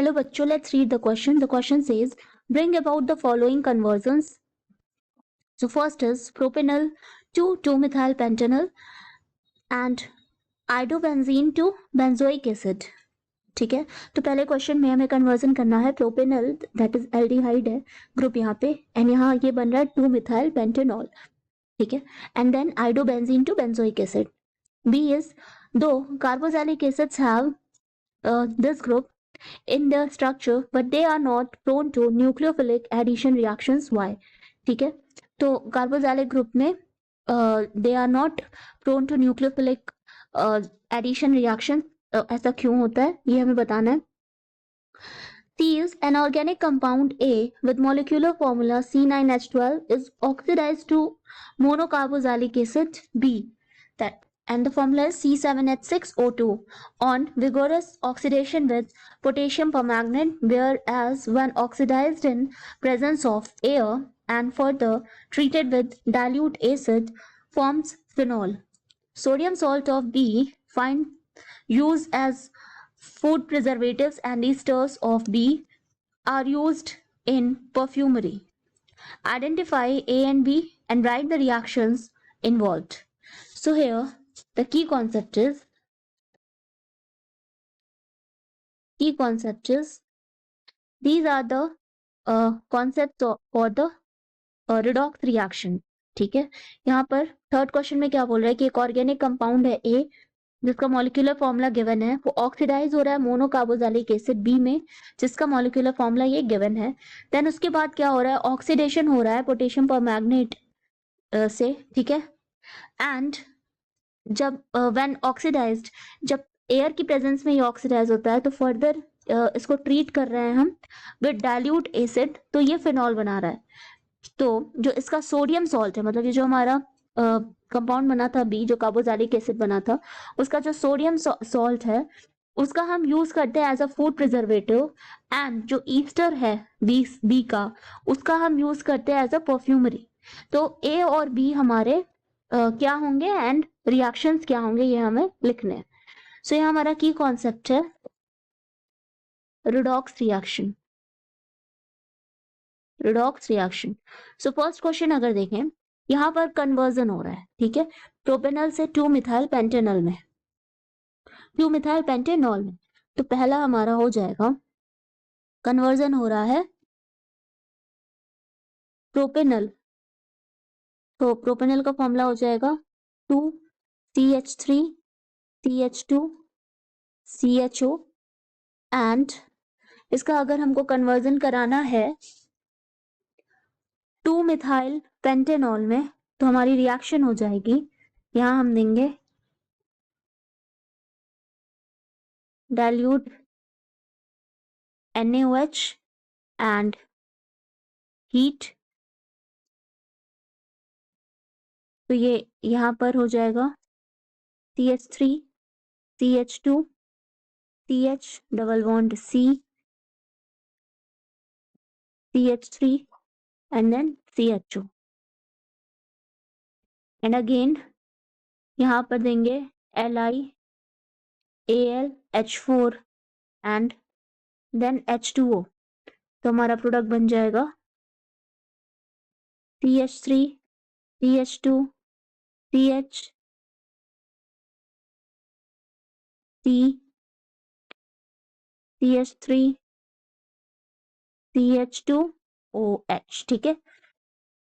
Hello बच्चों, let's read the question. The question says, bring about the following conversions. So first is propanol to 2-methylpentanol and iodobenzene to benzoic acid. ठीक है, तो पहले question में हमें conversion करना है. प्रोपेनल दैट इज एल्डिहाइड है ग्रुप यहाँ पे, एंड यहाँ ये बन रहा है 2-methylpentanol. ठीक है, and then iodobenzene to benzoic acid. B is though carboxylic acids have this group in the structure but they are not prone to nucleophilic addition reactions. Why? ठीक है, तो कार्बोक्सिलिक ग्रुप में they are not prone to nucleophilic addition reaction. ऐसा क्यों होता है ये हमें बताना है. C is an organic compound A with molecular formula C9H12 is oxidized to monocarboxylic acid B, that and the formula is C7H6O2 on vigorous oxidation with potassium permanganate, whereas when oxidized in presence of air and further treated with dilute acid forms phenol. Sodium salt of B find use as food preservatives and esters of B are used in perfumery. Identify A and B and write the reactions involved. So here the key concept is these are the concepts for the redox reaction. ठीक है, यहाँ पर third question में क्या बोल रहा है कि एक ऑर्गेनिक कंपाउंड है A जिसका मॉलिक्यूलर फॉर्मूला गिवन है, वो ऑक्सीडाइज हो रहा है मोनोकार्बोक्सिलिक एसिड B में जिसका मॉलिक्यूलर फॉर्मूला ये गिवन है. देन उसके बाद क्या हो रहा है, ऑक्सीडेशन हो रहा है पोटेशियम परमैंगनेट से. ठीक है, एंड जब व्हेन ऑक्सीडाइज्ड, जब एयर की प्रेजेंस में ये ऑक्सीडाइज होता है तो फर्दर इसको ट्रीट कर रहे हैं हम विद डाइल्यूट एसिड, तो ये फिनॉल बना रहा है. तो जो इसका सोडियम सॉल्ट है, मतलब ये जो हमारा कंपाउंड बना था बी, जो कार्बोक्सिलिक एसिड बना था, उसका जो सोडियम सॉल्ट है उसका हम यूज करते हैं as a food preservative, and जो ईस्टर है बी का उसका हम यूज करते हैं एज अ परफ्यूमरी. तो ए और बी हमारे क्या होंगे एंड रिएक्शंस क्या होंगे ये हमें लिखने हैं. सो ये हमारा की कॉन्सेप्ट है redox reaction. So first question अगर देखें, यहाँ पर कन्वर्जन हो रहा है. ठीक है, प्रोपेनल से 2-methylpentanol में, तो पहला हमारा हो जाएगा कन्वर्जन हो रहा है प्रोपेनल, तो प्रोपेनल का फॉर्मूला हो जाएगा 2CH3CH2CHO, एंड इसका अगर हमको कन्वर्जन कराना है 2-methylpentanol में तो हमारी रिएक्शन हो जाएगी, यहां हम देंगे डाइल्यूट NaOH एंड हीट, तो ये यहां पर हो जाएगा CH3CH2CH double bond C CH3 and then CHO, and again यहाँ पर देंगे LiAlH4 and then H2O, तो हमारा प्रोडक्ट बन जाएगा CH3CH2CH CH3CH2OH. ठीक है,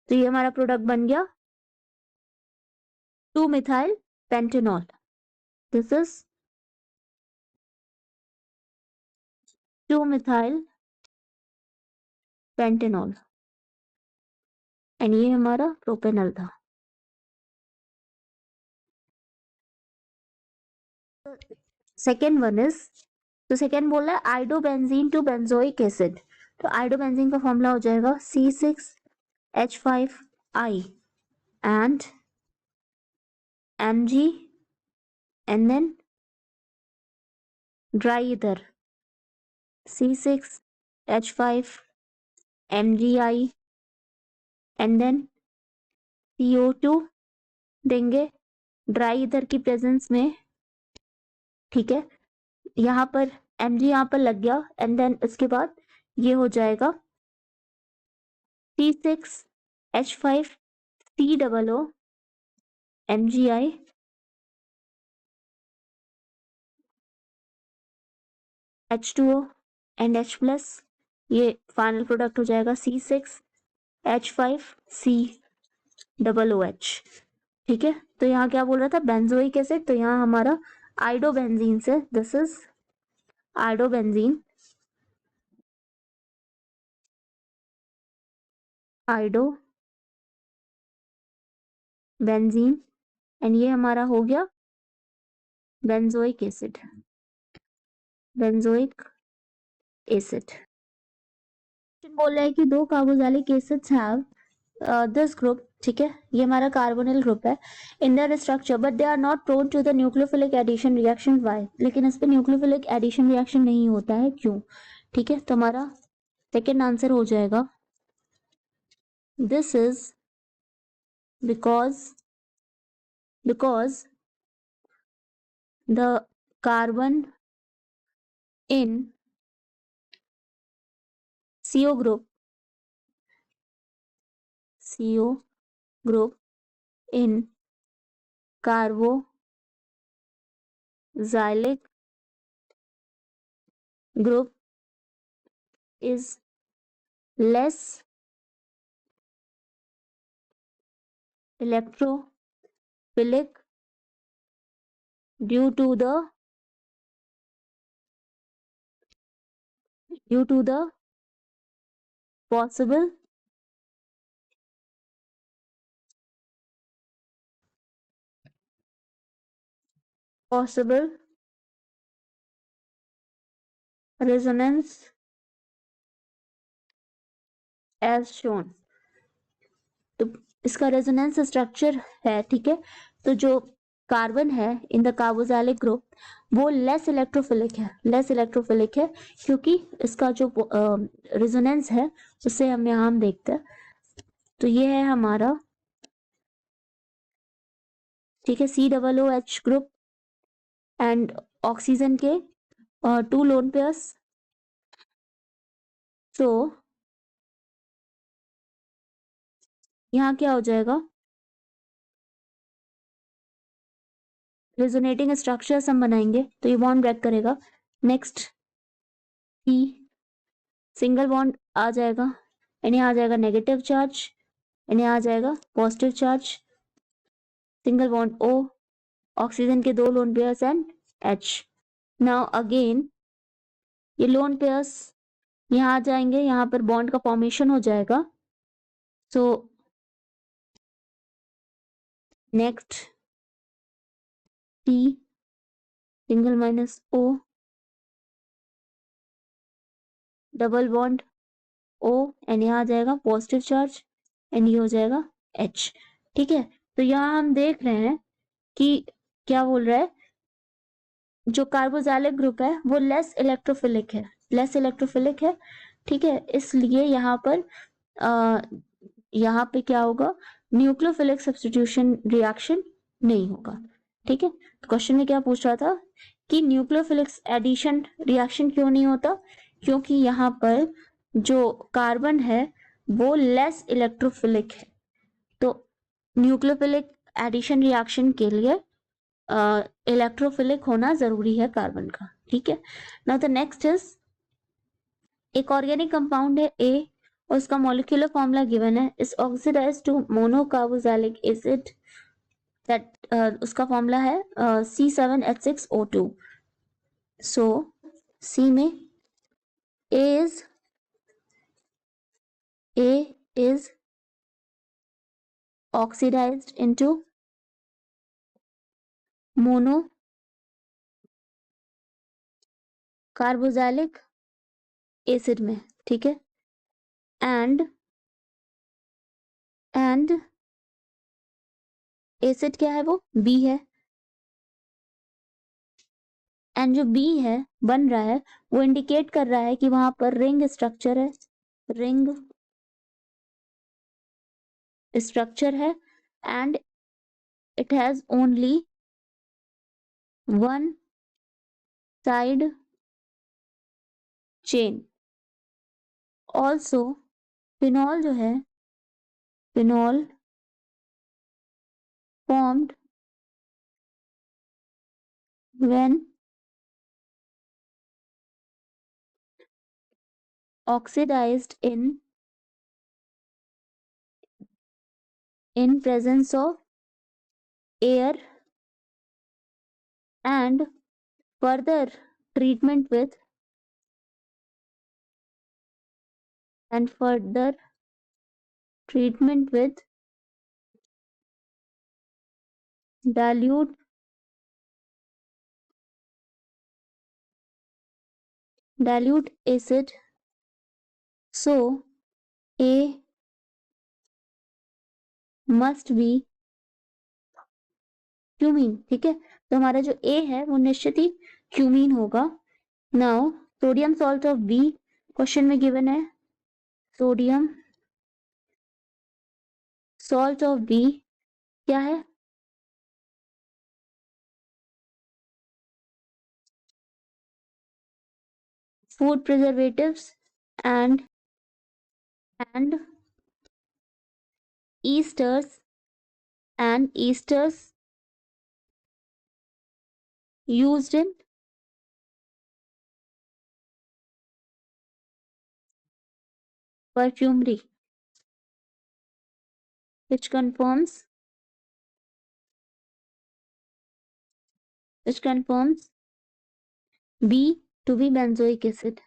तो ये हमारा प्रोडक्ट बन गया 2-methylpentanol. This is 2-methylpentanol and ये हमारा प्रोपेनल था. सेकेंड वन इज, तो सेकेंड बोल रहा है आइडोबेंजीन टू बेंजोइक एसिड, तो आइडोबेंजीन का फॉर्मूला हो जाएगा C6H5I and Mg and then dry ether C6H5MgI and then CO2 देंगे ड्राई ईथर की प्रेजेंस में. ठीक है, यहाँ पर Mg यहाँ पर लग गया एंड देन इसके बाद ये हो जाएगा C6H5COO MgI H2O and H plus, ये फाइनल प्रोडक्ट हो जाएगा C6H5COOH। ठीक है, तो यहाँ क्या बोल रहा था, बेंजोइक एसिड, तो यहाँ हमारा आइडोबेंजीन से, this is iodobenzene, iodobenzene and ये हमारा हो गया बेंजोइक एसिड, बेंजोइक एसिड। बोल रहा है कि दो carboxylic acids have this group, ठीक है, ये हमारा कार्बोनिल ग्रुप है, in their structure but they are not prone to the nucleophilic addition reaction, why, लेकिन इस पे न्यूक्लियोफिलिक एडिशन रिएक्शन नहीं होता है, क्यों? ठीक है, तो हमारा सेकेंड आंसर हो जाएगा this is because the carbon in CO group in carboxylic group is less electrophilic due to the possible resonance as shown। तो इसका रेजोनेंस स्ट्रक्चर है, ठीक है, तो जो कार्बन है इन द कार्बोक्सिलिक ग्रुप वो लेस इलेक्ट्रोफिलिक है, क्योंकि इसका जो रेजोनेंस है उसे हम यहाँ देखते हैं, तो ये है हमारा, ठीक है, COOH ग्रुप एंड ऑक्सीजन के 2 लोन पेयर्स, तो यहाँ क्या हो जाएगा, रेजोनेटिंग स्ट्रक्चर्स हम बनाएंगे, तो ये बॉन्ड ब्रेक करेगा, नेक्स्ट ई सिंगल बॉन्ड आ जाएगा एंड यहाँ आ जाएगा नेगेटिव चार्ज एंड यहाँ आ जाएगा positive charge, single bond O, oxygen के 2 lone pairs and H। Now again ये लोन पेयर्स यहाँ आ जाएंगे, यहाँ पर बॉन्ड का फॉर्मेशन हो जाएगा, so next T single minus O, double bond O and यहाँ आ जाएगा पॉजिटिव चार्ज एंड ये हो जाएगा H। ठीक है, तो यहाँ हम देख रहे हैं कि क्या बोल रहा है, जो कार्बोक्सिलिक ग्रुप है वो लेस इलेक्ट्रोफिलिक है, ठीक है, इसलिए यहाँ पे क्या होगा, न्यूक्लियोफिलिक सब्स्टिट्यूशन रिएक्शन नहीं होगा। ठीक है, तो क्वेश्चन में क्या पूछ रहा था कि न्यूक्लियोफिलिक एडिशन रिएक्शन क्यों नहीं होता, क्योंकि यहाँ पर जो कार्बन है वो लेस इलेक्ट्रोफिलिक है, तो न्यूक्लियोफिलिक एडिशन रिएक्शन के लिए इलेक्ट्रोफिलिक होना जरूरी है कार्बन का। ठीक है, नाउ द नेक्स्ट इज, एक ऑर्गेनिक कंपाउंड है A और उसका मॉलिक्यूलर फॉर्मूला गिवन है, इस oxidise to monocarboxylic acid, that उसका फॉर्मूला है C7H6O2। सो C में A is oxidized into mono carboxylic acid में, ठीक है, एंड एसिड क्या है, वो B है, एंड जो B है बन रहा है वो इंडिकेट कर रहा है कि वहां पर रिंग स्ट्रक्चर है and it has only one side chain. Also phenol जो है, phenol formed when oxidized in presence of air and further treatment with and further treatment with dilute dilute acid, so A must be cumene. ठीक है, तो हमारा जो A है वो निश्चित ही क्यूमीन होगा। Now sodium salt of B question में गिवन है, सोडियम सॉल्ट ऑफ बी क्या है? Food preservatives and esters used in perfumery, which confirms B to be benzoic acid.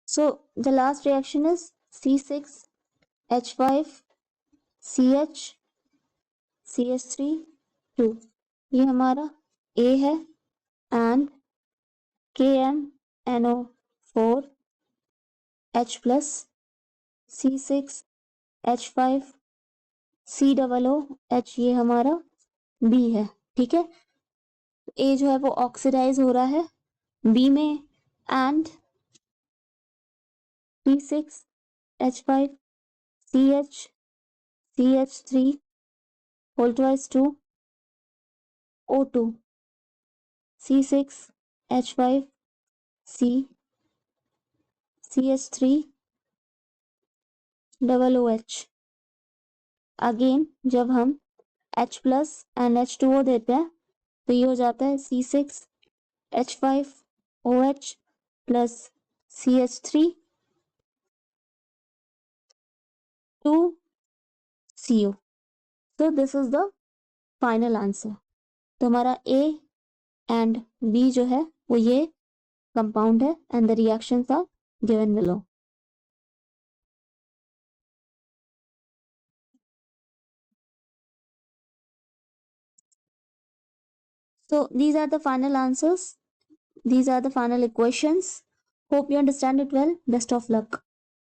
So the last reaction is C6H5 CH CH3 2, ये हमारा A है and KMNO4 H plus C6H5 COOH, ये हमारा B है। ठीक है, A जो है वो ऑक्सीडाइज हो रहा है B में and C6H5 CH3 whole twice 2 O2 C6H5 CH3 OOH। Again जब हम H प्लस एंड H2O देते हैं तो ये हो जाता है C6H5OH plus CH3 2CO। So this is the final answer। तो हमारा A एंड B जो है वो ये कंपाउंड है and the reactions are given below. So these are the final answers. These are the final equations. Hope you understand it well. Best of luck.